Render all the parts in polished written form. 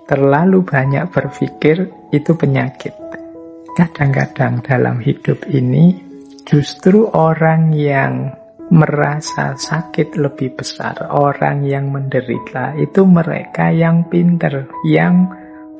Terlalu banyak berpikir itu penyakit. Kadang-kadang dalam hidup ini justru orang yang merasa sakit lebih besar, orang yang menderita, itu mereka yang pinter, yang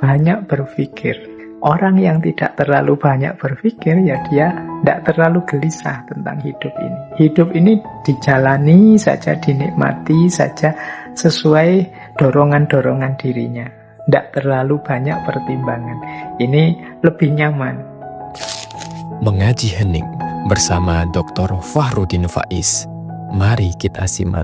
banyak berpikir. Orang yang tidak terlalu banyak berpikir, ya dia tidak terlalu gelisah tentang hidup ini. Hidup ini dijalani saja, dinikmati saja sesuai dorongan-dorongan dirinya. Tidak terlalu banyak pertimbangan. Ini lebih nyaman. Mengaji Hening bersama Dr. Fahrudin Faiz. Mari kita simak.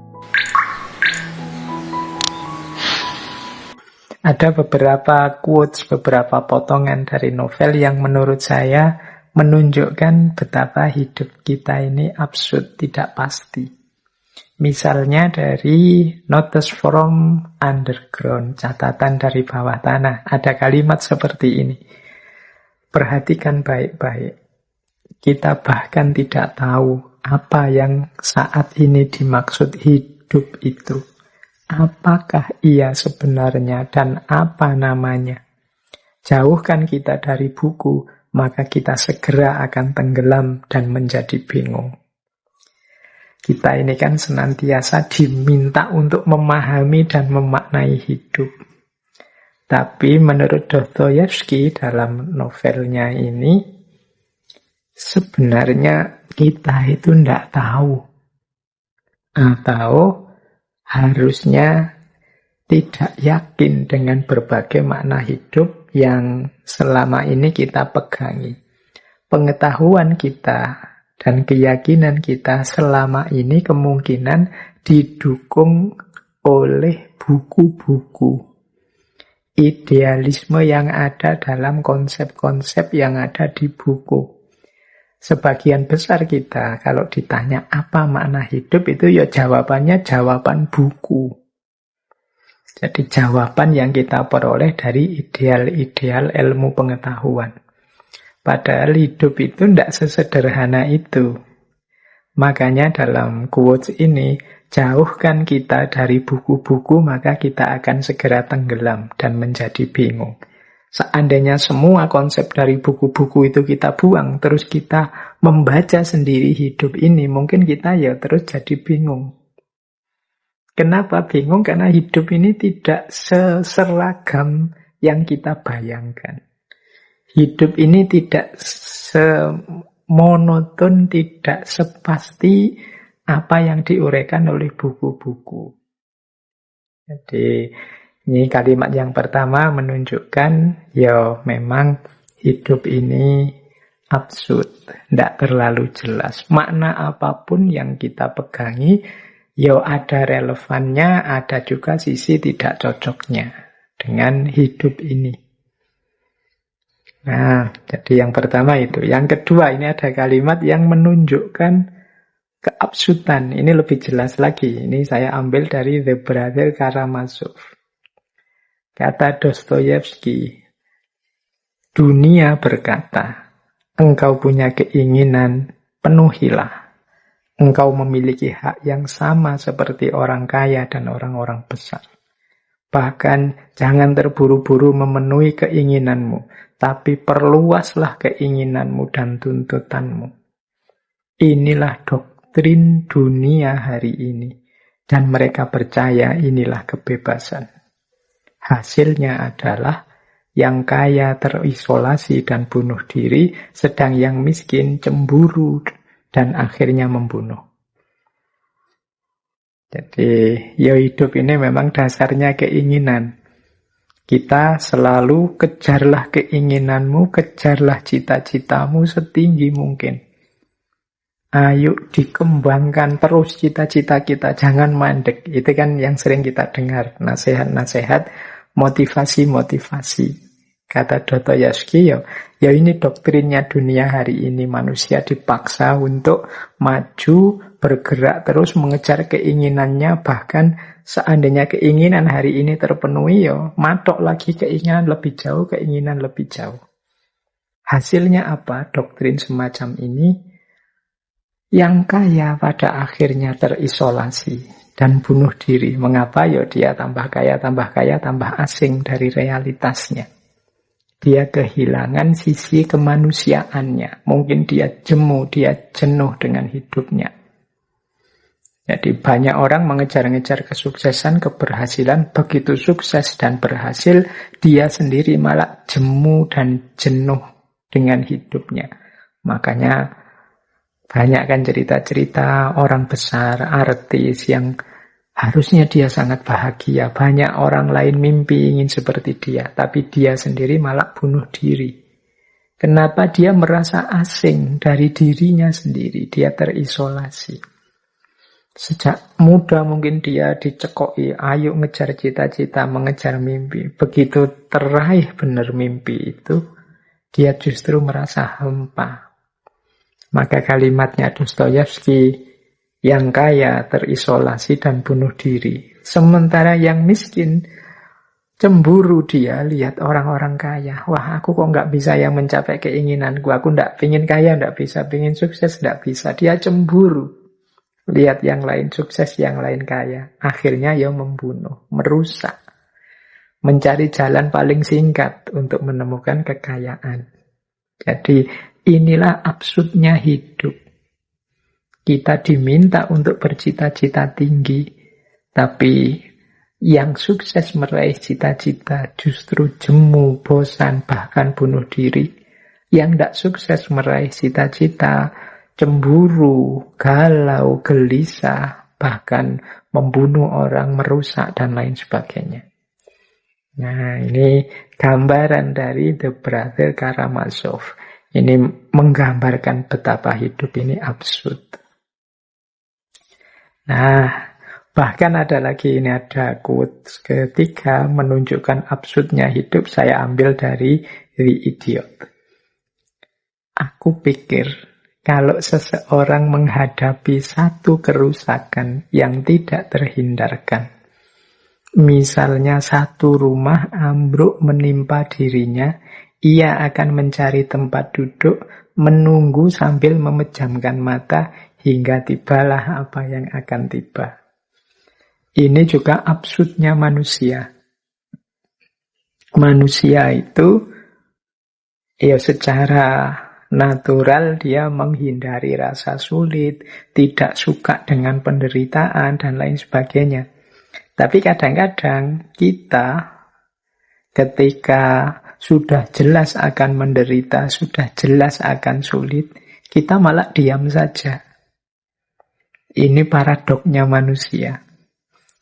Ada beberapa quotes, beberapa potongan dari novel yang menurut saya menunjukkan betapa hidup kita ini absurd, tidak pasti. Misalnya dari Notes from Underground, catatan dari bawah tanah. Ada kalimat seperti ini. Perhatikan baik-baik. Kita bahkan tidak tahu apa yang saat ini dimaksud hidup itu. Apakah ia sebenarnya dan apa namanya? Jauhkan kita dari buku, maka kita segera akan tenggelam dan menjadi bingung. Kita ini kan senantiasa diminta untuk memahami dan memaknai hidup. Tapi menurut Dostoyevsky dalam novelnya ini, sebenarnya kita itu tidak tahu. Atau harusnya tidak yakin dengan berbagai makna hidup yang selama ini kita pegangi. Pengetahuan kita dan keyakinan kita selama ini kemungkinan didukung oleh buku-buku. Idealisme yang ada dalam konsep-konsep yang ada di buku. Sebagian besar kita kalau ditanya apa makna hidup itu ya jawabannya jawaban buku. Jadi jawaban yang kita peroleh dari ideal-ideal ilmu pengetahuan. Padahal hidup itu tidak sesederhana itu. Makanya dalam quotes ini, jauhkan kita dari buku-buku maka kita akan segera tenggelam dan menjadi bingung. Seandainya semua konsep dari buku-buku itu kita buang, terus kita membaca sendiri hidup ini, mungkin kita ya terus jadi bingung. Kenapa bingung? Karena hidup ini tidak seseragam yang kita bayangkan. Hidup ini tidak semonoton, tidak sepasti apa yang diuraikan oleh buku-buku. Jadi ini kalimat yang pertama menunjukkan ya memang hidup ini absurd, tidak terlalu jelas. Makna apapun yang kita pegangi, ya ada relevannya, ada juga sisi tidak cocoknya dengan hidup ini. Nah, jadi yang pertama itu. Yang kedua, ini ada kalimat yang menunjukkan keabsurdan. Ini lebih jelas lagi. Ini saya ambil dari The Brother Karamazov. Kata Dostoyevsky, dunia berkata, engkau punya keinginan, penuhilah. Engkau memiliki hak yang sama seperti orang kaya dan orang-orang besar. Bahkan jangan terburu-buru memenuhi keinginanmu, tapi perluaslah keinginanmu dan tuntutanmu. Inilah doktrin dunia hari ini, dan mereka percaya inilah kebebasan. Hasilnya adalah yang kaya terisolasi dan bunuh diri, sedang yang miskin cemburu dan akhirnya membunuh. Jadi, ya hidup ini memang dasarnya keinginan. Kita selalu kejarlah keinginanmu, kejarlah cita-citamu setinggi mungkin. Ayo dikembangkan terus cita-cita kita, jangan mandek. Itu kan yang sering kita dengar, nasihat-nasihat, motivasi-motivasi. Kata Dostoyevsky, ya ini doktrinnya dunia hari ini. Manusia dipaksa untuk maju, bergerak terus mengejar keinginannya. Bahkan seandainya keinginan hari ini terpenuhi, matok lagi keinginan lebih jauh, keinginan lebih jauh. Hasilnya apa? Doktrin semacam ini, yang kaya pada akhirnya terisolasi dan bunuh diri. Mengapa? Ya dia tambah kaya, tambah asing dari realitasnya. Dia kehilangan sisi kemanusiaannya. Mungkin dia jemu, dia jenuh dengan hidupnya. Jadi banyak orang mengejar-ngejar kesuksesan, keberhasilan. Begitu sukses dan berhasil, dia sendiri malah jemu dan jenuh dengan hidupnya. Makanya banyak kan cerita-cerita orang besar, artis yang harusnya dia sangat bahagia. Banyak orang lain mimpi ingin seperti dia, tapi dia sendiri malah bunuh diri. Kenapa? Dia merasa asing dari dirinya sendiri. Dia terisolasi. Sejak muda mungkin dia dicekoki, ayo ngejar cita-cita, mengejar mimpi. Begitu teraih benar mimpi itu, dia justru merasa hampa. Maka kalimatnya Dostoyevsky, yang kaya terisolasi dan bunuh diri. Sementara yang miskin cemburu, dia lihat orang-orang kaya. Wah, aku kok nggak bisa yang mencapai keinginanku. Aku nggak pingin kaya, nggak bisa. Pingin sukses, nggak bisa. Dia cemburu. Lihat yang lain sukses, yang lain kaya. Akhirnya ya membunuh, merusak. Mencari jalan paling singkat untuk menemukan kekayaan. Jadi inilah absurdnya hidup. Kita diminta untuk bercita-cita tinggi, tapi yang sukses meraih cita-cita justru jemu, bosan, bahkan bunuh diri. Yang tidak sukses meraih cita-cita, cemburu, galau, gelisah, bahkan membunuh orang, merusak, dan lain sebagainya. Nah, ini gambaran dari The Brother Karamazov. Ini menggambarkan betapa hidup ini absurd. Nah, bahkan ada lagi, ini ada quotes ketiga menunjukkan absurdnya hidup. Saya ambil dari The Idiot. Aku pikir kalau seseorang menghadapi satu kerusakan yang tidak terhindarkan, misalnya satu rumah ambruk menimpa dirinya, ia akan mencari tempat duduk, menunggu sambil memejamkan mata hingga tibalah apa yang akan tiba. Ini juga absurdnya manusia. Manusia itu ya secara natural dia menghindari rasa sulit, tidak suka dengan penderitaan dan lain sebagainya. Tapi kadang-kadang kita ketika sudah jelas akan menderita, sudah jelas akan sulit, kita malah diam saja. Ini paradoknya manusia.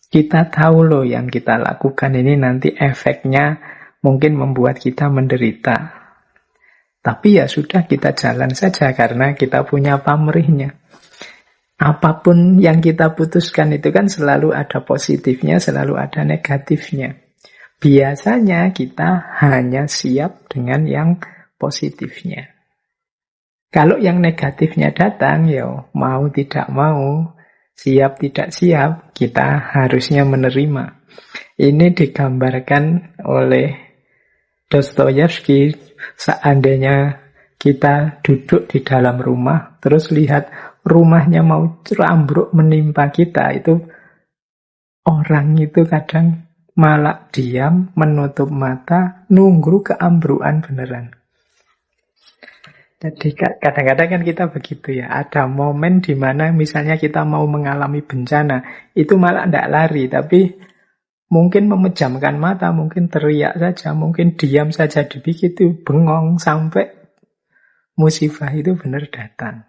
Kita tahu loh yang kita lakukan ini nanti efeknya mungkin membuat kita menderita. Tapi ya sudah, kita jalan saja karena kita punya pamrihnya. Apapun yang kita putuskan itu kan selalu ada positifnya, selalu ada negatifnya. Biasanya kita hanya siap dengan yang positifnya. Kalau yang negatifnya datang, ya mau tidak mau, siap tidak siap, kita harusnya menerima. Ini digambarkan oleh Dostoyevsky. Seandainya kita duduk di dalam rumah, terus lihat rumahnya mau ambruk menimpa kita, itu orang itu kadang malah diam, menutup mata, nunggu keambruan beneran. Jadi kadang-kadang kan kita begitu ya. Ada momen di mana misalnya kita mau mengalami bencana, itu malah tidak lari, tapi mungkin memejamkan mata, mungkin teriak saja, mungkin diam saja, begitu bengong sampai musibah itu benar datang.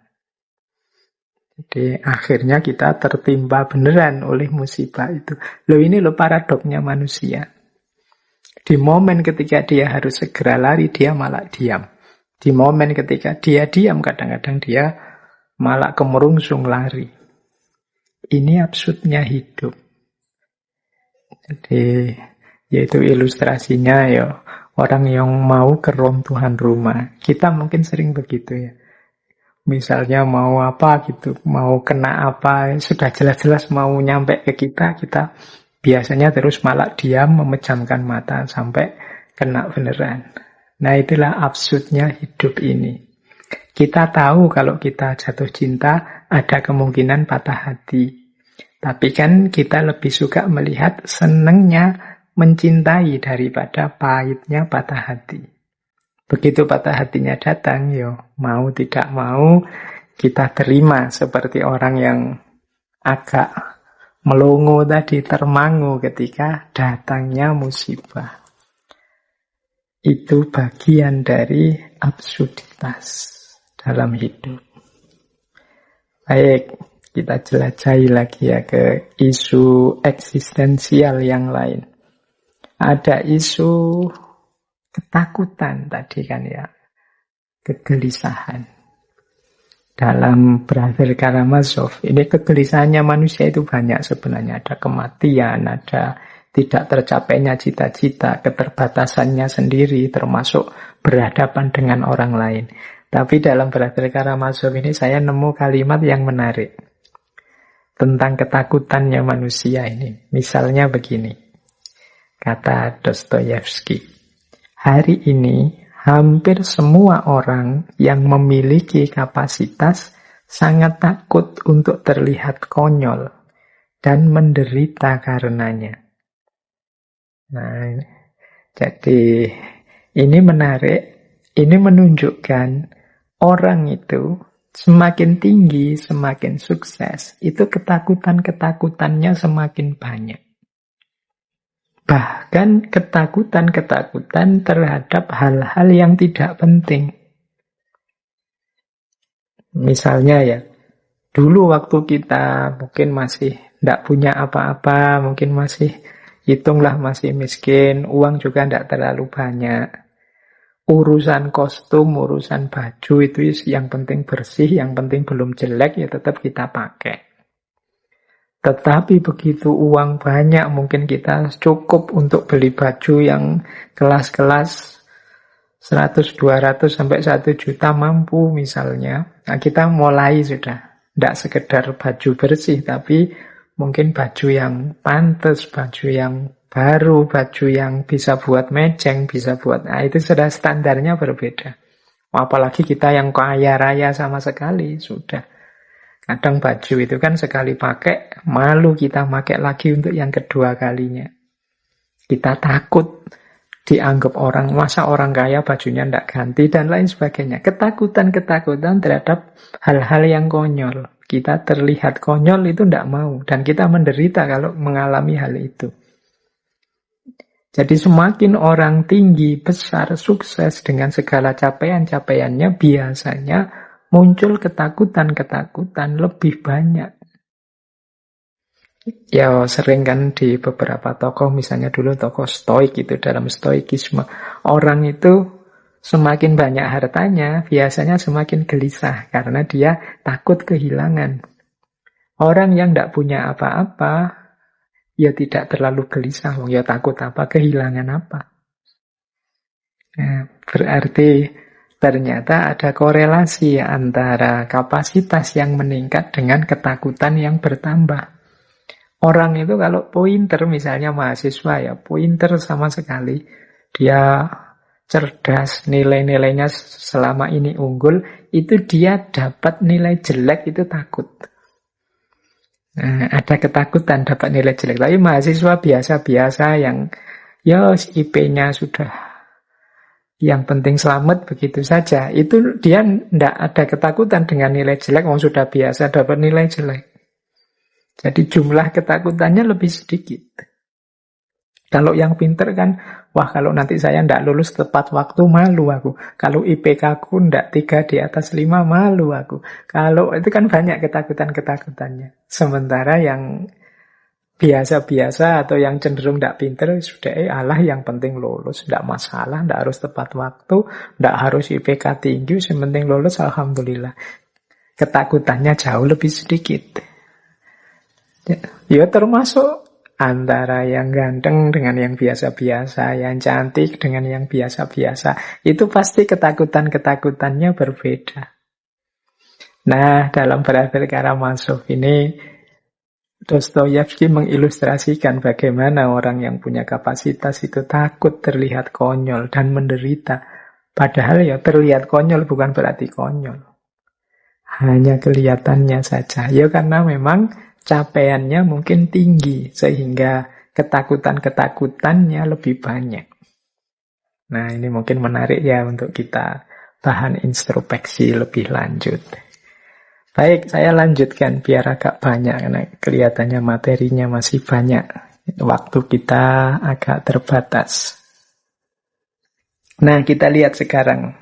Jadi akhirnya kita tertimpa beneran oleh musibah itu. Loh, ini loh paradoknya manusia. Di momen ketika dia harus segera lari, dia malah diam. Di momen ketika dia diam, kadang-kadang dia malah kemerungsung lari. Ini absurdnya hidup. Jadi yaitu ilustrasinya ya, orang yang mau keruntuhan rumah. Kita mungkin sering begitu ya. Misalnya mau apa gitu, mau kena apa, sudah jelas-jelas mau nyampe ke kita biasanya terus malah diam, memejamkan mata sampai kena beneran. Nah, itulah absurdnya hidup ini. Kita tahu kalau kita jatuh cinta, ada kemungkinan patah hati. Tapi kan kita lebih suka melihat senengnya mencintai daripada pahitnya patah hati. Begitu patah hatinya datang, mau tidak mau kita terima seperti orang yang agak melongo tadi, termangu ketika datangnya musibah. Itu bagian dari absurditas dalam hidup. Baik, kita jelajahi lagi ya ke isu eksistensial yang lain. Ada isu ketakutan tadi kan ya, kegelisahan. Dalam Brother Karamazov, ini kegelisahannya manusia itu banyak sebenarnya. Ada kematian, ada tidak tercapainya cita-cita, keterbatasannya sendiri, termasuk berhadapan dengan orang lain. Tapi dalam Brother Karamazov ini saya nemu kalimat yang menarik tentang ketakutannya manusia ini. Misalnya begini, kata Dostoyevsky, hari ini hampir semua orang yang memiliki kapasitas sangat takut untuk terlihat konyol dan menderita karenanya. Nah, jadi ini menarik, ini menunjukkan orang itu semakin tinggi, semakin sukses, itu ketakutan-ketakutannya semakin banyak. Bahkan ketakutan-ketakutan terhadap hal-hal yang tidak penting. Misalnya ya, dulu waktu kita mungkin masih tidak punya apa-apa, mungkin masih, hitunglah masih miskin, uang juga tidak terlalu banyak. Urusan kostum, urusan baju itu yang penting bersih, yang penting belum jelek, ya tetap kita pakai. Tetapi begitu uang banyak, mungkin kita cukup untuk beli baju yang kelas-kelas 100, 200, sampai 1 juta mampu misalnya. Nah, kita mulai sudah. Tidak sekedar baju bersih, tapi mungkin baju yang pantas, baju yang baru, baju yang bisa buat mejeng, bisa buat... Nah, itu sudah standarnya berbeda. Apalagi kita yang kaya raya sama sekali, sudah. Kadang baju itu kan sekali pakai, malu kita pakai lagi untuk yang kedua kalinya. Kita takut dianggap orang, masa orang kaya bajunya tidak ganti, dan lain sebagainya. Ketakutan-ketakutan terhadap hal-hal yang konyol. Kita terlihat konyol itu tidak mau, dan kita menderita kalau mengalami hal itu. Jadi semakin orang tinggi, besar, sukses dengan segala capaian-capaiannya, biasanya muncul ketakutan-ketakutan lebih banyak. Ya sering kan di beberapa tokoh, misalnya dulu tokoh Stoik itu, dalam Stoikisme, orang itu semakin banyak hartanya, biasanya semakin gelisah karena dia takut kehilangan. Orang yang tidak punya apa-apa, ya tidak terlalu gelisah, ya takut apa, kehilangan apa. Nah, berarti ternyata ada korelasi antara kapasitas yang meningkat dengan ketakutan yang bertambah. Orang itu kalau pointer, misalnya mahasiswa ya, pointer sama sekali, dia cerdas, nilai-nilainya selama ini unggul, itu dia dapat nilai jelek itu takut. Nah, ada ketakutan dapat nilai jelek. Tapi mahasiswa biasa-biasa yang ya IP-nya sudah yang penting selamat begitu saja, itu dia tidak ada ketakutan dengan nilai jelek, sudah biasa dapat nilai jelek. Jadi jumlah ketakutannya lebih sedikit. Kalau yang pinter kan, wah kalau nanti saya tidak lulus tepat waktu, malu aku. Kalau IPK ku tidak 3 di atas 5, malu aku. Kalau itu kan banyak ketakutan-ketakutannya. Sementara yang biasa-biasa atau yang cenderung tidak pinter, sudah alah yang penting lulus, tidak masalah, tidak harus tepat waktu, tidak harus IPK tinggi, yang penting lulus, alhamdulillah. Ketakutannya jauh lebih sedikit. Ya termasuk antara yang ganteng dengan yang biasa-biasa, yang cantik dengan yang biasa-biasa. Itu pasti ketakutan-ketakutannya berbeda. Nah, dalam Brother Karamazov ini, Dostoyevsky mengilustrasikan bagaimana orang yang punya kapasitas itu takut terlihat konyol dan menderita. Padahal ya terlihat konyol bukan berarti konyol. Hanya kelihatannya saja. Ya karena memang capaiannya mungkin tinggi, sehingga ketakutan-ketakutannya lebih banyak. Nah, ini mungkin menarik ya untuk kita bahan introspeksi lebih lanjut. Baik, saya lanjutkan biar agak banyak, karena kelihatannya materinya masih banyak. Waktu kita agak terbatas. Nah, kita lihat sekarang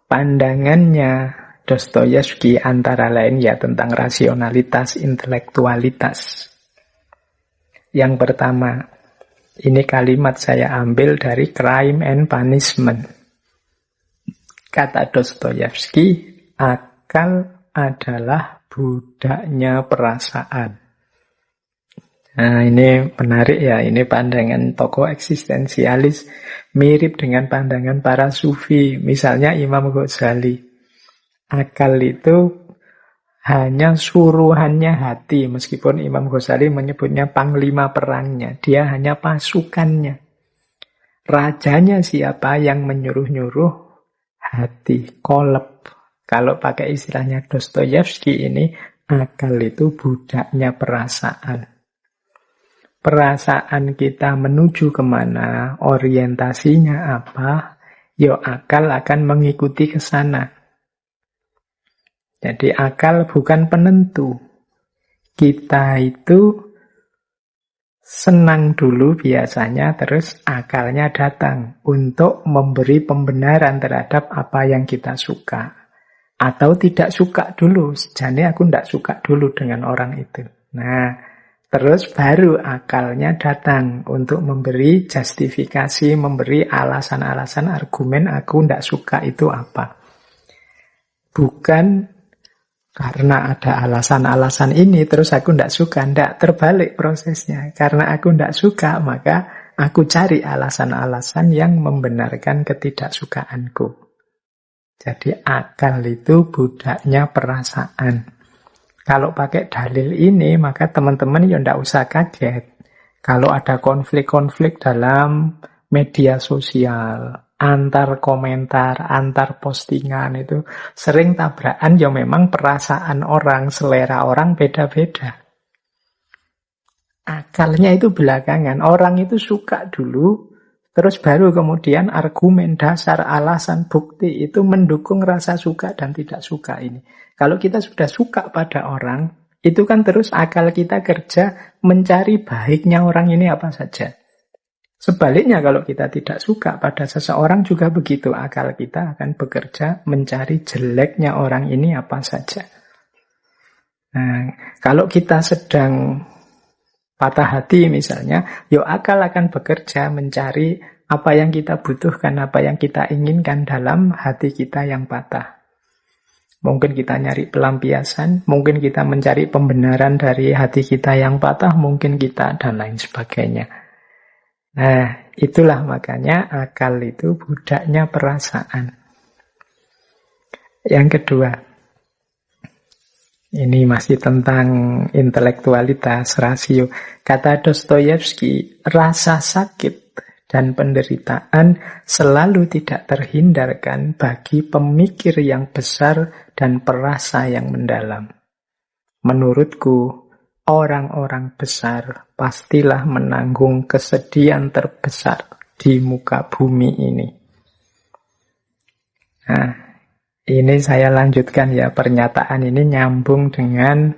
pandangannya Dostoyevsky antara lain ya tentang rasionalitas, intelektualitas. Yang pertama, ini kalimat saya ambil dari Crime and Punishment. Kata Dostoyevsky, akal adalah budaknya perasaan. Nah, ini menarik ya, ini pandangan tokoh eksistensialis mirip dengan pandangan para sufi. Misalnya Imam Ghazali. Akal itu hanya suruhannya hati, meskipun Imam Ghazali menyebutnya panglima perangnya. Dia hanya pasukannya. Rajanya siapa yang menyuruh-nyuruh? Hati, kolab. Kalau pakai istilahnya Dostoyevsky ini, akal itu budaknya perasaan. Perasaan kita menuju kemana, orientasinya apa, yo akal akan mengikuti ke sana. Jadi akal bukan penentu. Kita itu senang dulu biasanya, terus akalnya datang untuk memberi pembenaran terhadap apa yang kita suka. Atau tidak suka dulu, sejane aku tidak suka dulu dengan orang itu. Nah, terus baru akalnya datang untuk memberi justifikasi, memberi alasan-alasan, argumen aku tidak suka itu apa. Bukan karena ada alasan-alasan ini terus aku tidak suka. Tidak, terbalik prosesnya. Karena aku tidak suka, maka aku cari alasan-alasan yang membenarkan ketidaksukaanku. Jadi akal itu budaknya perasaan. Kalau pakai dalil ini, maka teman-teman ya tidak usah kaget. Kalau ada konflik-konflik dalam media sosial, antar komentar, antar postingan itu sering tabrakan, ya memang perasaan orang, selera orang beda-beda. Akalnya itu belakangan. Orang itu suka dulu, terus baru kemudian argumen, dasar, alasan, bukti itu mendukung rasa suka dan tidak suka ini. Kalau kita sudah suka pada orang, itu kan terus akal kita kerja mencari baiknya orang ini apa saja. Sebaliknya kalau kita tidak suka pada seseorang juga begitu. Akal kita akan bekerja mencari jeleknya orang ini apa saja. Nah, kalau kita sedang patah hati misalnya, yo akal akan bekerja mencari apa yang kita butuhkan, apa yang kita inginkan dalam hati kita yang patah. Mungkin kita nyari pelampiasan, mungkin kita mencari pembenaran dari hati kita yang patah, mungkin kita dan lain sebagainya. Nah, itulah makanya akal itu budaknya perasaan. Yang kedua, ini masih tentang intelektualitas, rasio. Kata Dostoyevsky, rasa sakit dan penderitaan selalu tidak terhindarkan bagi pemikir yang besar dan perasa yang mendalam. Menurutku, orang-orang besar pastilah menanggung kesedihan terbesar di muka bumi ini. Nah, ini saya lanjutkan ya, pernyataan ini nyambung dengan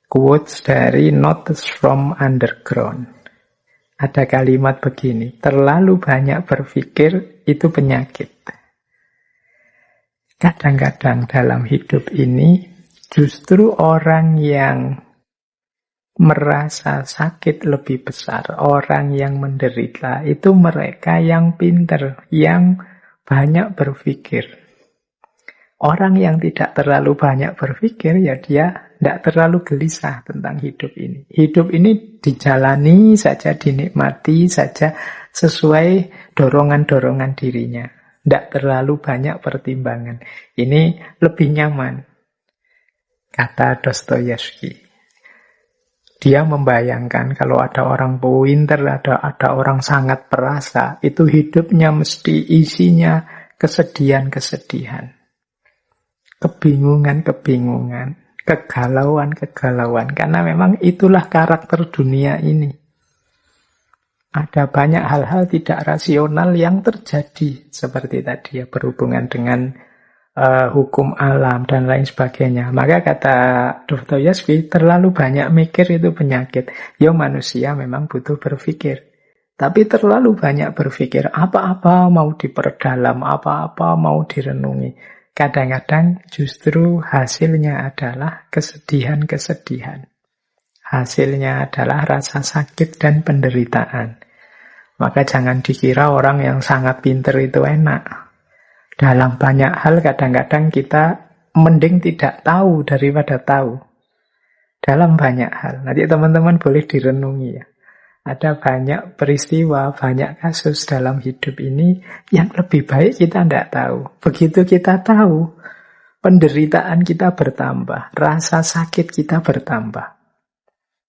quotes dari Notes from Underground. Ada kalimat begini, terlalu banyak berpikir itu penyakit. Kadang-kadang dalam hidup ini justru orang yang merasa sakit lebih besar, orang yang menderita, itu mereka yang pinter, yang banyak berpikir. Orang yang tidak terlalu banyak berpikir, ya dia tidak terlalu gelisah tentang hidup ini. Hidup ini dijalani saja, dinikmati saja sesuai dorongan-dorongan dirinya. Tidak terlalu banyak pertimbangan. Ini lebih nyaman, kata Dostoyevsky. Dia membayangkan kalau ada orang pinter, ada orang sangat perasa, itu hidupnya mesti isinya kesedihan-kesedihan. Kebingungan-kebingungan. kegalauan. Karena memang itulah karakter dunia ini. Ada banyak hal-hal tidak rasional yang terjadi. Seperti tadi ya, berhubungan dengan hukum alam dan lain sebagainya. Maka kata Dostoyevsky, terlalu banyak mikir itu penyakit. Ya manusia memang butuh berpikir. Tapi terlalu banyak berpikir, apa-apa mau diperdalam, apa-apa mau direnungi. Kadang-kadang justru hasilnya adalah kesedihan-kesedihan. Hasilnya adalah rasa sakit dan penderitaan. Maka jangan dikira orang yang sangat pinter itu enak. Dalam banyak hal kadang-kadang kita mending tidak tahu daripada tahu. Dalam banyak hal. Nanti teman-teman boleh direnungi ya. Ada banyak peristiwa, banyak kasus dalam hidup ini yang lebih baik kita tidak tahu. Begitu kita tahu, penderitaan kita bertambah, rasa sakit kita bertambah.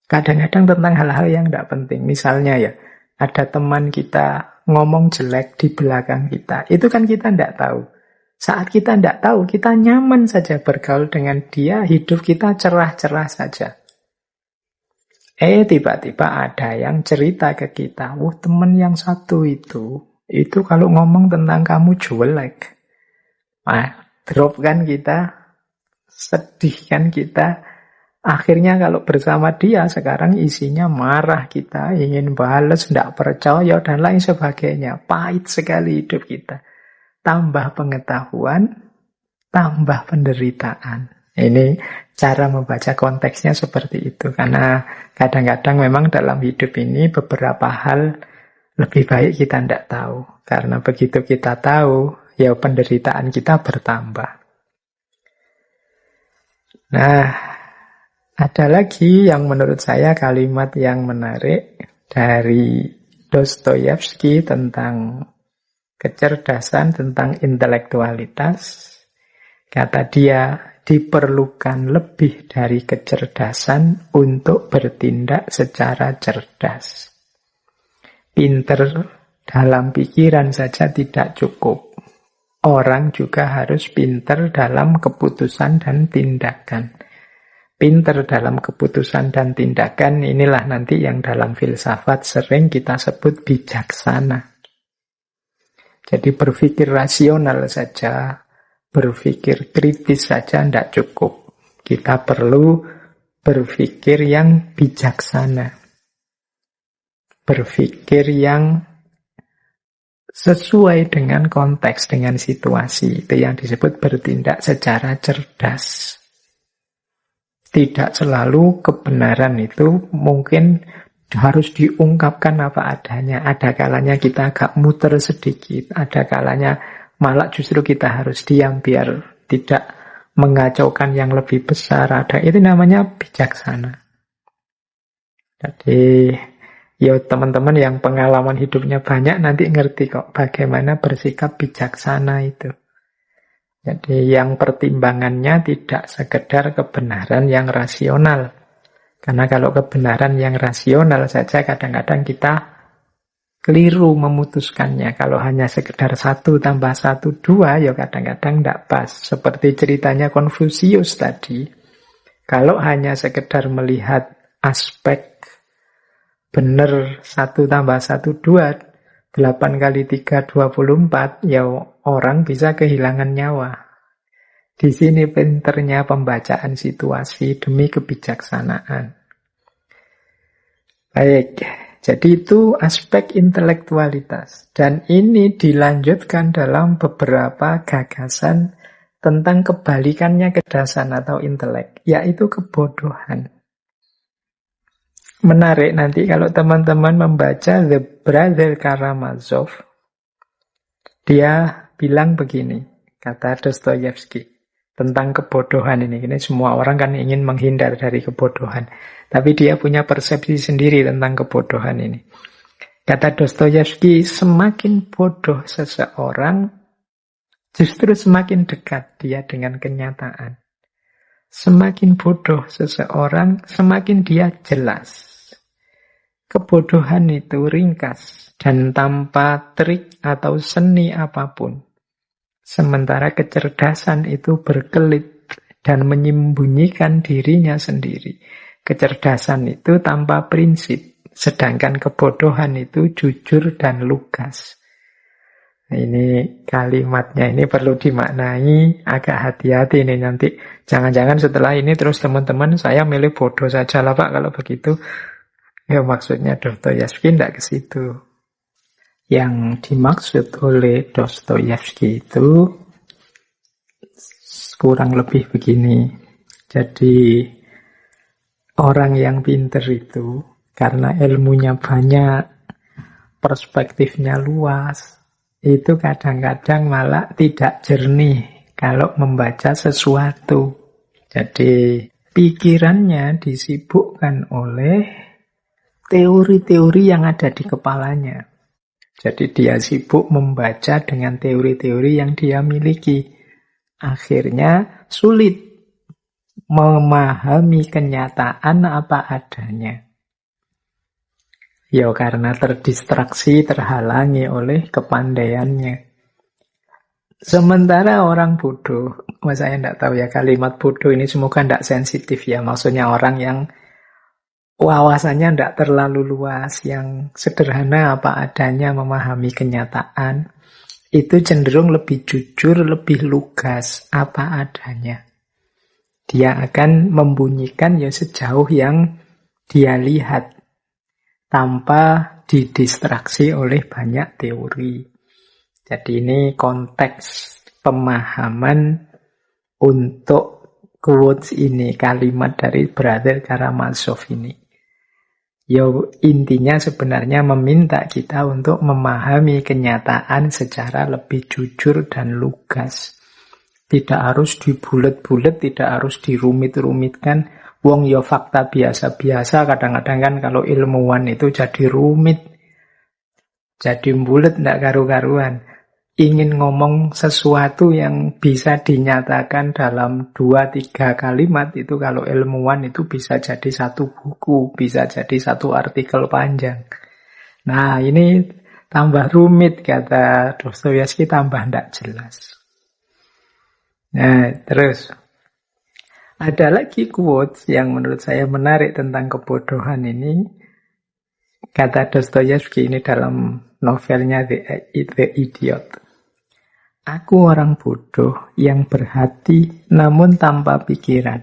Kadang-kadang tentang hal-hal yang tidak penting. Misalnya ya, ada teman kita ngomong jelek di belakang kita. Itu kan kita tidak tahu. Saat kita tidak tahu, kita nyaman saja bergaul dengan dia, hidup kita cerah-cerah saja. Tiba-tiba ada yang cerita ke kita, teman yang satu itu kalau ngomong tentang kamu jelek. Drop kan kita, sedih kan kita. Akhirnya kalau bersama dia sekarang isinya marah kita, ingin balas, tidak percaya, dan lain sebagainya. Pahit sekali hidup kita. Tambah pengetahuan, tambah penderitaan. Ini cara membaca konteksnya seperti itu. Karena kadang-kadang memang dalam hidup ini beberapa hal lebih baik kita tidak tahu. Karena begitu kita tahu, ya penderitaan kita bertambah. Nah, ada lagi yang menurut saya kalimat yang menarik dari Dostoyevsky tentang kecerdasan, tentang intelektualitas. Kata dia, diperlukan lebih dari kecerdasan untuk bertindak secara cerdas. Pinter dalam pikiran saja tidak cukup. Orang juga harus pinter dalam keputusan dan tindakan. Pinter dalam keputusan dan tindakan, inilah nanti yang dalam filsafat sering kita sebut bijaksana. Jadi berpikir rasional saja, berpikir kritis saja tidak cukup. Kita perlu berpikir yang bijaksana. Berpikir yang sesuai dengan konteks, dengan situasi. Itu yang disebut bertindak secara cerdas. Tidak selalu kebenaran itu mungkin harus diungkapkan apa adanya. Ada kalanya kita agak muter sedikit. Ada kalanya malah justru kita harus diam biar tidak mengacaukan yang lebih besar. Itu namanya bijaksana. Jadi, ya teman-teman yang pengalaman hidupnya banyak nanti ngerti kok bagaimana bersikap bijaksana itu. Jadi yang pertimbangannya tidak sekedar kebenaran yang rasional. Karena kalau kebenaran yang rasional saja kadang-kadang kita keliru memutuskannya. Kalau hanya sekedar 1 tambah 1, 2, ya kadang-kadang tidak pas. Seperti ceritanya Konfusius tadi. Kalau hanya sekedar melihat aspek benar 1 tambah 1, 2, 8 kali 3, 24, ya orang bisa kehilangan nyawa. Di sini pinternya pembacaan situasi demi kebijaksanaan. Baik, jadi itu aspek intelektualitas. Dan ini dilanjutkan dalam beberapa gagasan tentang kebalikannya kecerdasan atau intelek, yaitu kebodohan. Menarik nanti kalau teman-teman membaca The Brother Karamazov, dia bilang begini, kata Dostoyevsky, tentang kebodohan ini. Ini semua orang kan ingin menghindar dari kebodohan. Tapi dia punya persepsi sendiri tentang kebodohan ini. Kata Dostoyevsky, semakin bodoh seseorang, justru semakin dekat dia dengan kenyataan. Semakin bodoh seseorang, semakin dia jelas. Kebodohan itu ringkas dan tanpa trik atau seni apapun. Sementara kecerdasan itu berkelit dan menyembunyikan dirinya sendiri. Kecerdasan itu tanpa prinsip, sedangkan kebodohan itu jujur dan lugas. Nah, ini kalimatnya ini perlu dimaknai agak hati-hati nih nanti. Jangan-jangan setelah ini terus teman-teman saya milih bodoh saja lah Pak kalau begitu. Ya maksudnya Dostoyevsky tidak ke situ. Yang dimaksud oleh Dostoyevsky itu kurang lebih begini. Jadi orang yang pinter itu karena ilmunya banyak, perspektifnya luas, itu kadang-kadang malah tidak jernih kalau membaca sesuatu. Jadi pikirannya disibukkan oleh teori-teori yang ada di kepalanya. Jadi dia sibuk membaca dengan teori-teori yang dia miliki. Akhirnya sulit memahami kenyataan apa adanya. Ya karena terdistraksi, terhalangi oleh kepandaiannya. Sementara orang bodoh, saya tidak tahu ya kalimat bodoh ini semoga tidak sensitif ya. Maksudnya orang yang wawasannya tidak terlalu luas, yang sederhana apa adanya memahami kenyataan, itu cenderung lebih jujur, lebih lugas apa adanya. Dia akan membunyikan ya sejauh yang dia lihat, tanpa didistraksi oleh banyak teori. Jadi ini konteks pemahaman untuk quotes ini, kalimat dari Brother Karamazov ini. Ya intinya sebenarnya meminta kita untuk memahami kenyataan secara lebih jujur dan lugas. Tidak harus dibulet-bulet, tidak harus dirumit-rumitkan. Wong ya fakta biasa-biasa, kadang-kadang kan kalau ilmuwan itu jadi rumit. Jadi bulet ndak karu-karuan. Ingin ngomong sesuatu yang bisa dinyatakan dalam 2-3 kalimat itu kalau ilmuwan itu bisa jadi satu buku, bisa jadi satu artikel panjang. Nah ini tambah rumit kata Dostoyevsky, tambah ndak jelas. Nah terus ada lagi quotes yang menurut saya menarik tentang kebodohan ini. Kata Dostoyevsky ini dalam novelnya The Idiot. Aku orang bodoh yang berhati namun tanpa pikiran.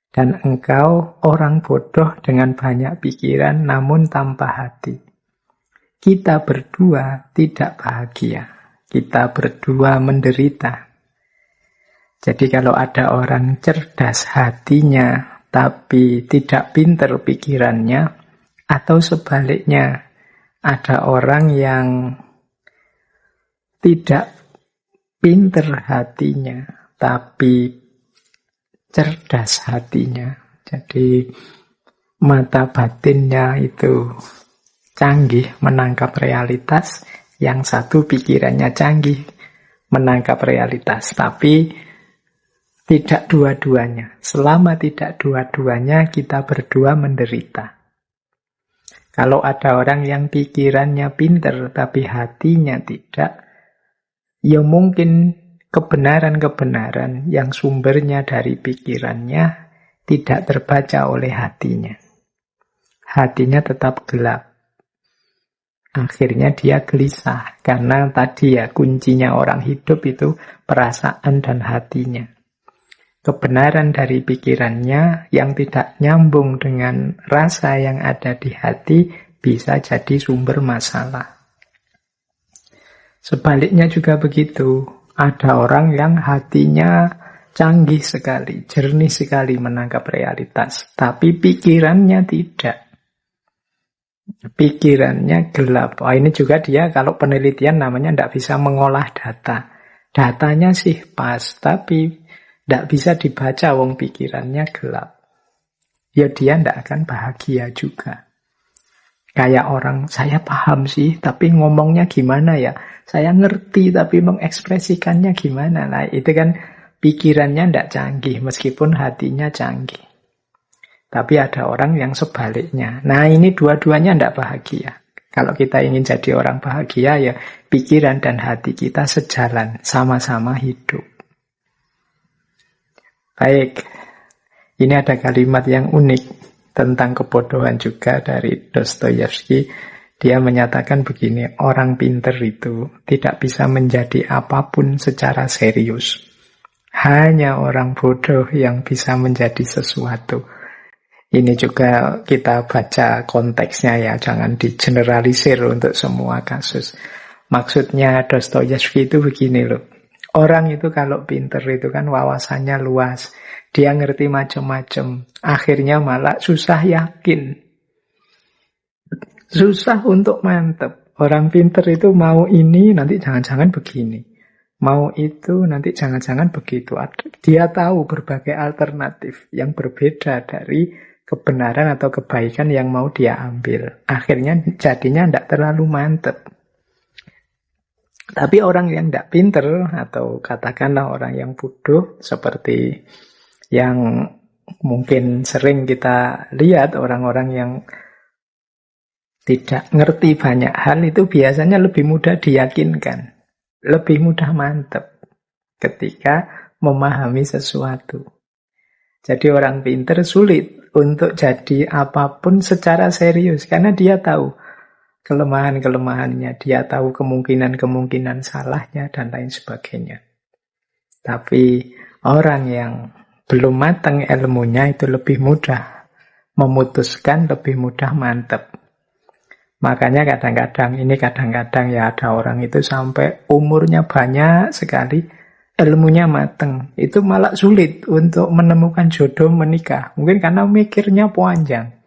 Dan engkau orang bodoh dengan banyak pikiran namun tanpa hati. Kita berdua tidak bahagia. Kita berdua menderita. Jadi kalau ada orang cerdas hatinya tapi tidak pinter pikirannya, atau sebaliknya ada orang yang tidak pinter hatinya tapi cerdas hatinya, jadi mata batinnya itu canggih menangkap realitas, yang satu pikirannya canggih menangkap realitas, tapi tidak dua-duanya. Selama tidak dua-duanya, kita berdua menderita. Kalau ada orang yang pikirannya pinter, tapi hatinya tidak, ya mungkin kebenaran-kebenaran yang sumbernya dari pikirannya tidak terbaca oleh hatinya. Hatinya tetap gelap. Akhirnya dia gelisah, karena tadi ya kuncinya orang hidup itu perasaan dan hatinya. Kebenaran dari pikirannya yang tidak nyambung dengan rasa yang ada di hati bisa jadi sumber masalah. Sebaliknya juga begitu. Ada orang yang hatinya canggih sekali, jernih sekali menangkap realitas, tapi pikirannya tidak. Pikirannya gelap. Ini juga dia kalau penelitian namanya tidak bisa mengolah data. Datanya sih pas, tapi tidak bisa dibaca, wong pikirannya gelap. Ya dia tidak akan bahagia juga. Kayak orang, saya paham sih, tapi ngomongnya gimana ya? Saya ngerti, tapi mengekspresikannya gimana? Nah itu kan pikirannya tidak canggih, meskipun hatinya canggih. Tapi ada orang yang sebaliknya. Nah ini dua-duanya tidak bahagia. Kalau kita ingin jadi orang bahagia, ya pikiran dan hati kita sejalan, sama-sama hidup. Baik, ini ada kalimat yang unik tentang kebodohan juga dari Dostoyevsky. Dia menyatakan begini, orang pinter itu tidak bisa menjadi apapun secara serius. Hanya orang bodoh yang bisa menjadi sesuatu. Ini juga kita baca konteksnya ya, jangan digeneralisir untuk semua kasus. Maksudnya Dostoyevsky itu begini loh. Orang itu kalau pinter itu kan wawasannya luas. Dia ngerti macam-macam. Akhirnya malah susah yakin. Susah untuk mantep. Orang pinter itu mau ini, nanti jangan-jangan begini. Mau itu, nanti jangan-jangan begitu. Dia tahu berbagai alternatif yang berbeda dari kebenaran atau kebaikan yang mau dia ambil. Akhirnya jadinya tidak terlalu mantep. Tapi orang yang tidak pinter, atau katakanlah orang yang bodoh, seperti yang mungkin sering kita lihat, orang-orang yang tidak ngerti banyak hal itu biasanya lebih mudah diyakinkan, lebih mudah mantep ketika memahami sesuatu. Jadi orang pinter sulit untuk jadi apapun secara serius, karena dia tahu kelemahan-kelemahannya, dia tahu kemungkinan-kemungkinan salahnya, dan lain sebagainya. Tapi orang yang belum matang ilmunya itu lebih mudah memutuskan, lebih mudah mantep. Makanya kadang-kadang ya ada orang itu sampai umurnya banyak sekali, ilmunya mateng, itu malah sulit untuk menemukan jodoh menikah. Mungkin karena mikirnya panjang.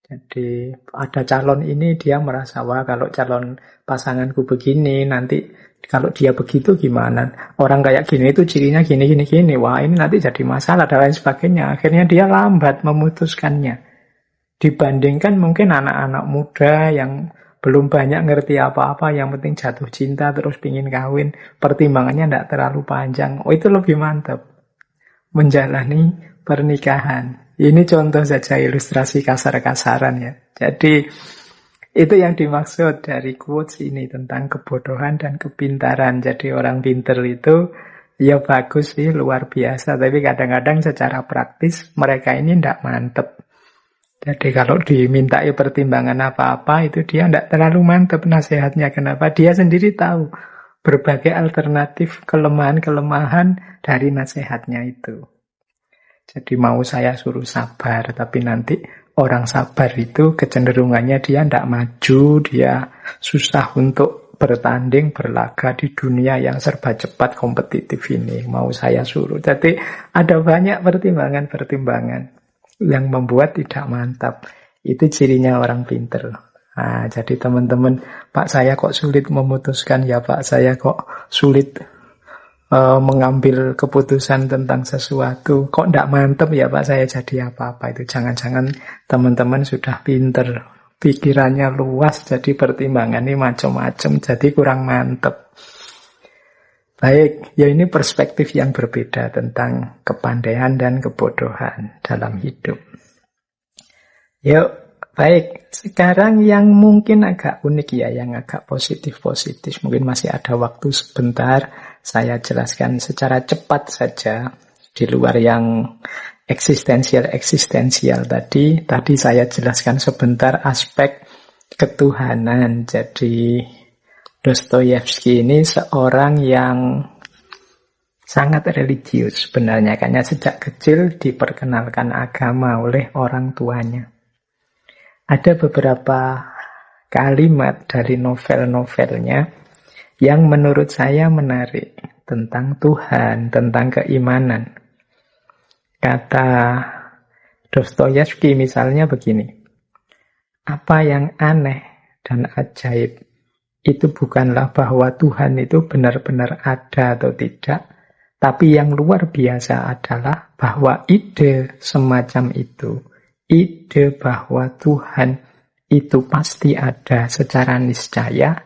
Jadi ada calon ini, dia merasa, wah kalau calon pasanganku begini, nanti kalau dia begitu gimana? Orang kayak gini itu cirinya gini. Wah ini nanti jadi masalah dan lain sebagainya. Akhirnya dia lambat memutuskannya. Dibandingkan mungkin anak-anak muda yang belum banyak ngerti apa-apa, yang penting jatuh cinta terus pingin kawin, pertimbangannya tidak terlalu panjang. Oh itu lebih mantap menjalani pernikahan. Ini contoh saja ilustrasi kasar-kasaran ya. Jadi itu yang dimaksud dari quotes ini tentang kebodohan dan kepintaran. Jadi orang pinter itu ya bagus sih, luar biasa. Tapi kadang-kadang secara praktis mereka ini tidak mantep. Jadi kalau dimintai pertimbangan apa-apa itu dia tidak terlalu mantep nasihatnya. Kenapa? Dia sendiri tahu berbagai alternatif kelemahan-kelemahan dari nasihatnya itu. Jadi mau saya suruh sabar, tapi nanti orang sabar itu kecenderungannya dia tidak maju, dia susah untuk bertanding, berlaga di dunia yang serba cepat kompetitif ini. Mau saya suruh. Jadi ada banyak pertimbangan-pertimbangan yang membuat tidak mantap. Itu cirinya orang pinter. Nah, jadi teman-teman, Pak saya kok sulit memutuskan, ya Pak saya kok sulit mengambil keputusan tentang sesuatu, kok tidak mantap ya Pak saya jadi apa-apa. Itu jangan-jangan teman-teman sudah pinter, pikirannya luas, jadi pertimbangannya macam-macam, jadi kurang mantap. Baik, ya ini perspektif yang berbeda tentang kepandaian dan kebodohan dalam hidup. Yuk, baik. Sekarang yang mungkin agak unik ya, yang agak positif-positif. Mungkin masih ada waktu sebentar, saya jelaskan secara cepat saja. Di luar yang eksistensial tadi. Tadi saya jelaskan sebentar aspek ketuhanan. Jadi Dostoyevsky ini seorang yang sangat religius sebenarnya, karena sejak kecil diperkenalkan agama oleh orang tuanya. Ada beberapa kalimat dari novel-novelnya yang menurut saya menarik tentang Tuhan, tentang keimanan. Kata Dostoyevsky misalnya begini, apa yang aneh dan ajaib itu bukanlah bahwa Tuhan itu benar-benar ada atau tidak, tapi yang luar biasa adalah bahwa ide semacam itu, ide bahwa Tuhan itu pasti ada secara niscaya,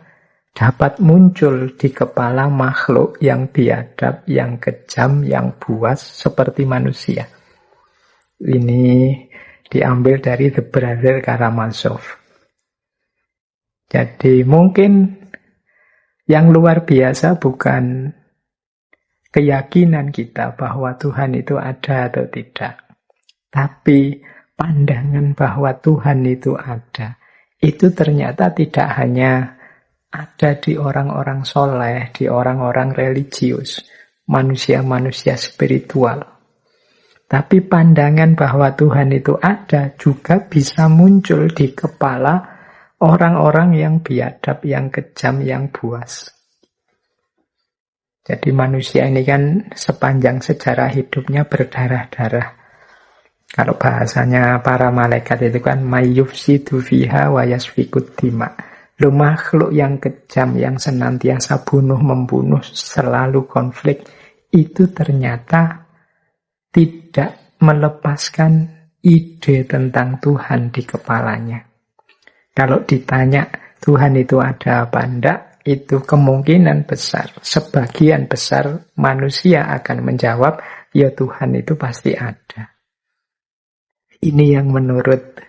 dapat muncul di kepala makhluk yang biadab, yang kejam, yang buas seperti manusia. Ini diambil dari The Brother Karamazov. Jadi mungkin yang luar biasa bukan keyakinan kita bahwa Tuhan itu ada atau tidak. Tapi pandangan bahwa Tuhan itu ada, itu ternyata tidak hanya ada di orang-orang soleh, di orang-orang religius, manusia-manusia spiritual. Tapi pandangan bahwa Tuhan itu ada juga bisa muncul di kepala orang-orang yang biadab, yang kejam, yang buas. Jadi manusia ini kan sepanjang sejarah hidupnya berdarah-darah. Kalau bahasanya para malaikat itu kan mayyufsidu fiha wa yasfikud dima. Lo makhluk yang kejam, yang senantiasa bunuh-membunuh, selalu konflik, itu ternyata tidak melepaskan ide tentang Tuhan di kepalanya. Kalau ditanya Tuhan itu ada apa enggak, itu kemungkinan besar, sebagian besar manusia akan menjawab, ya Tuhan itu pasti ada. Ini yang menurut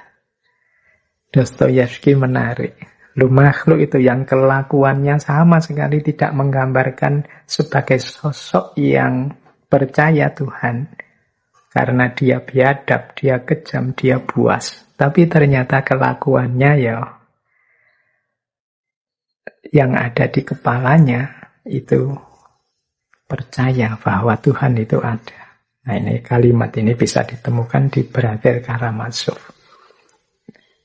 Dostoyevsky menarik. Lu makhluk itu yang kelakuannya sama sekali tidak menggambarkan sebagai sosok yang percaya Tuhan. Karena dia biadab, dia kejam, dia buas. Tapi ternyata kelakuannya ya yang ada di kepalanya itu percaya bahwa Tuhan itu ada. Nah ini kalimat ini bisa ditemukan di Brother Karamazov.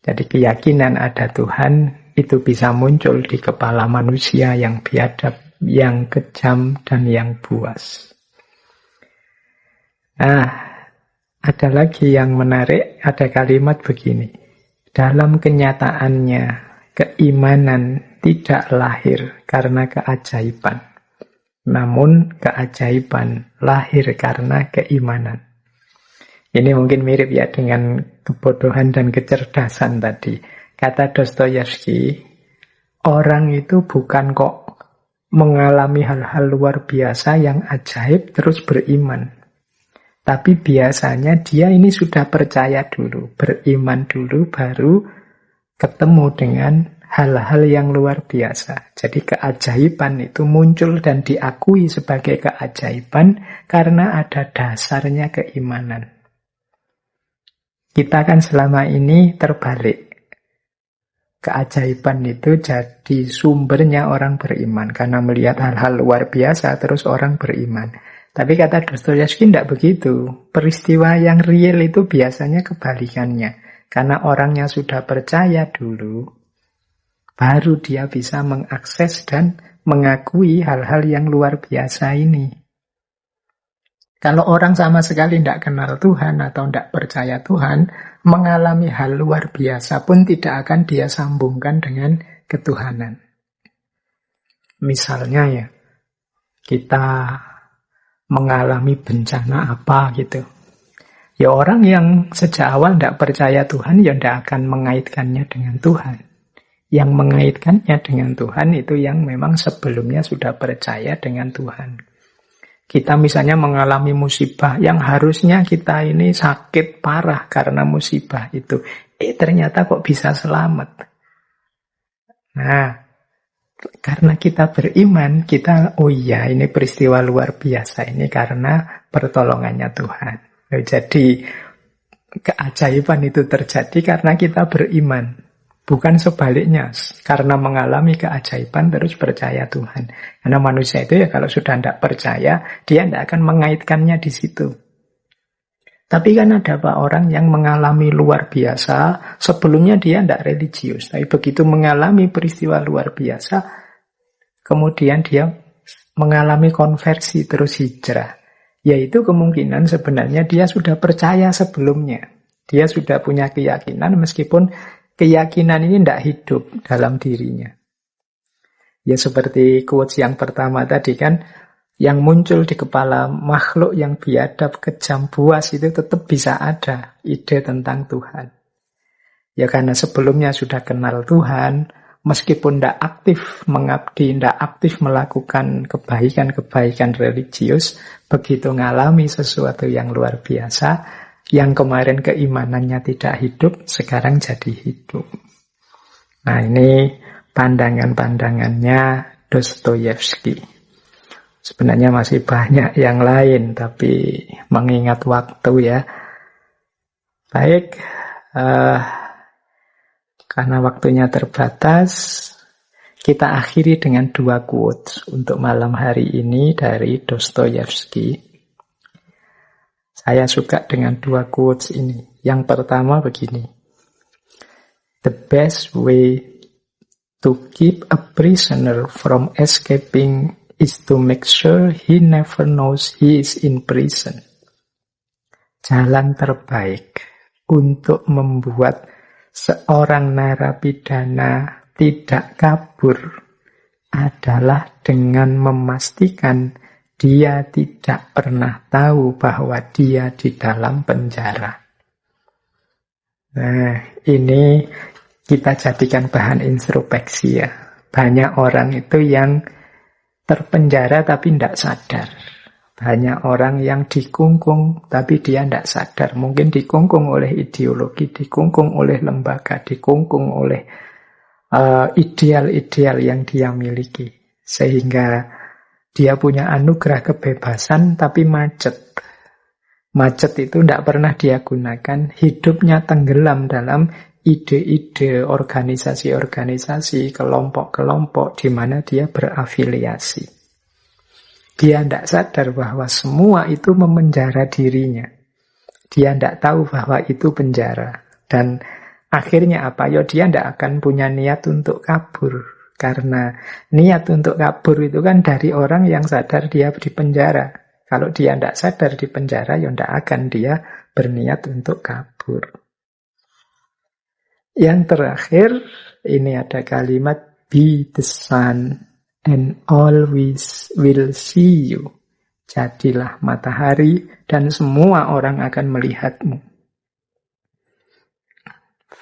Jadi keyakinan ada Tuhan itu bisa muncul di kepala manusia yang biadab, yang kejam, dan yang buas. Nah, ada lagi yang menarik, ada kalimat begini. Dalam kenyataannya, keimanan tidak lahir karena keajaiban. Namun keajaiban lahir karena keimanan. Ini mungkin mirip ya dengan kebodohan dan kecerdasan tadi. Kata Dostoyevsky, orang itu bukan kok mengalami hal-hal luar biasa yang ajaib terus beriman. Tapi biasanya dia ini sudah percaya dulu, beriman dulu, baru ketemu dengan hal-hal yang luar biasa. Jadi keajaiban itu muncul dan diakui sebagai keajaiban karena ada dasarnya keimanan. Kita kan selama ini terbalik. Keajaiban itu jadi sumbernya orang beriman. Karena melihat hal-hal luar biasa terus orang beriman. Tapi kata Dostoyevsky tidak begitu. Peristiwa yang real itu biasanya kebalikannya. Karena orangnya sudah percaya dulu, baru dia bisa mengakses dan mengakui hal-hal yang luar biasa ini. Kalau orang sama sekali tidak kenal Tuhan atau tidak percaya Tuhan, mengalami hal luar biasa pun tidak akan dia sambungkan dengan ketuhanan. Misalnya ya, kita mengalami bencana apa gitu. Ya orang yang sejak awal tidak percaya Tuhan, ya tidak akan mengaitkannya dengan Tuhan. Yang mengaitkannya dengan Tuhan itu yang memang sebelumnya sudah percaya dengan Tuhan. Kita misalnya mengalami musibah yang harusnya kita ini sakit parah karena musibah itu. Ternyata kok bisa selamat. Nah, karena kita beriman, kita, oh iya ini peristiwa luar biasa ini karena pertolongannya Tuhan. Jadi keajaiban itu terjadi karena kita beriman. Bukan sebaliknya, karena mengalami keajaiban terus percaya Tuhan. Karena manusia itu ya kalau sudah tidak percaya, dia tidak akan mengaitkannya di situ. Tapi kan ada Pak orang yang mengalami luar biasa, sebelumnya dia tidak religius. Tapi begitu mengalami peristiwa luar biasa, kemudian dia mengalami konversi terus hijrah. Yaitu kemungkinan sebenarnya dia sudah percaya sebelumnya. Dia sudah punya keyakinan meskipun keyakinan ini tidak hidup dalam dirinya. Ya seperti quotes yang pertama tadi kan, yang muncul di kepala makhluk yang biadab, kejam, buas itu tetap bisa ada ide tentang Tuhan. Ya karena sebelumnya sudah kenal Tuhan, meskipun tidak aktif mengabdi, tidak aktif melakukan kebaikan-kebaikan religius, begitu ngalami sesuatu yang luar biasa, yang kemarin keimanannya tidak hidup, sekarang jadi hidup. Nah ini pandangan-pandangannya Dostoyevsky. Sebenarnya masih banyak yang lain, tapi mengingat waktu ya. Baik, karena waktunya terbatas, kita akhiri dengan 2 quotes untuk malam hari ini dari Dostoyevsky. Saya suka dengan 2 quotes ini. Yang pertama begini. The best way to keep a prisoner from escaping is to make sure he never knows he is in prison. Jalan terbaik untuk membuat seorang narapidana tidak kabur adalah dengan memastikan dia tidak pernah tahu bahwa dia di dalam penjara. Nah, ini kita jadikan bahan introspeksi ya. Banyak orang itu yang terpenjara tapi tidak sadar. Banyak orang yang dikungkung tapi dia tidak sadar. Mungkin dikungkung oleh ideologi, dikungkung oleh lembaga, dikungkung oleh ideal-ideal yang dia miliki. Sehingga dia punya anugerah kebebasan tapi macet. Macet itu tidak pernah dia gunakan. Hidupnya tenggelam dalam ide-ide, organisasi-organisasi, kelompok-kelompok di mana dia berafiliasi. Dia tidak sadar bahwa semua itu memenjara dirinya. Dia tidak tahu bahwa itu penjara. Dan akhirnya apa? Ya dia tidak akan punya niat untuk kabur. Karena niat untuk kabur itu kan dari orang yang sadar dia di penjara. Kalau dia tidak sadar di penjara, ya tidak akan dia berniat untuk kabur. Yang terakhir, ini ada kalimat, be the sun and always will see you. Jadilah matahari dan semua orang akan melihatmu.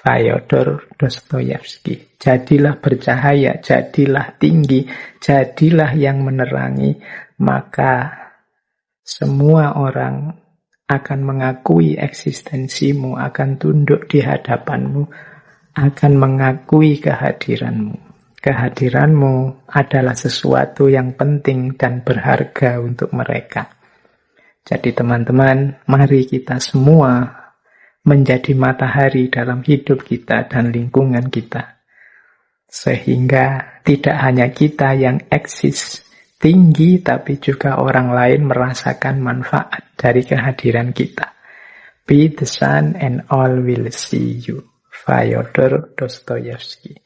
Fyodor Dostoyevsky. Jadilah bercahaya, jadilah tinggi, jadilah yang menerangi, maka semua orang akan mengakui eksistensimu, akan tunduk di hadapanmu, akan mengakui kehadiranmu. Kehadiranmu adalah sesuatu yang penting dan berharga untuk mereka. Jadi teman-teman, mari kita semua menjadi matahari dalam hidup kita dan lingkungan kita. Sehingga tidak hanya kita yang eksis tinggi, tapi juga orang lain merasakan manfaat dari kehadiran kita. Be the sun and all will see you. Fyodor Dostoyevsky.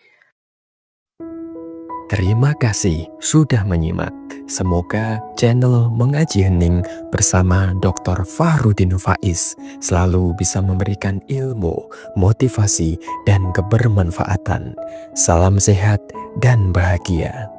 Terima kasih sudah menyimak. Semoga channel Mengaji Hening bersama Dr. Fahrudin Faiz selalu bisa memberikan ilmu, motivasi, dan kebermanfaatan. Salam sehat dan bahagia.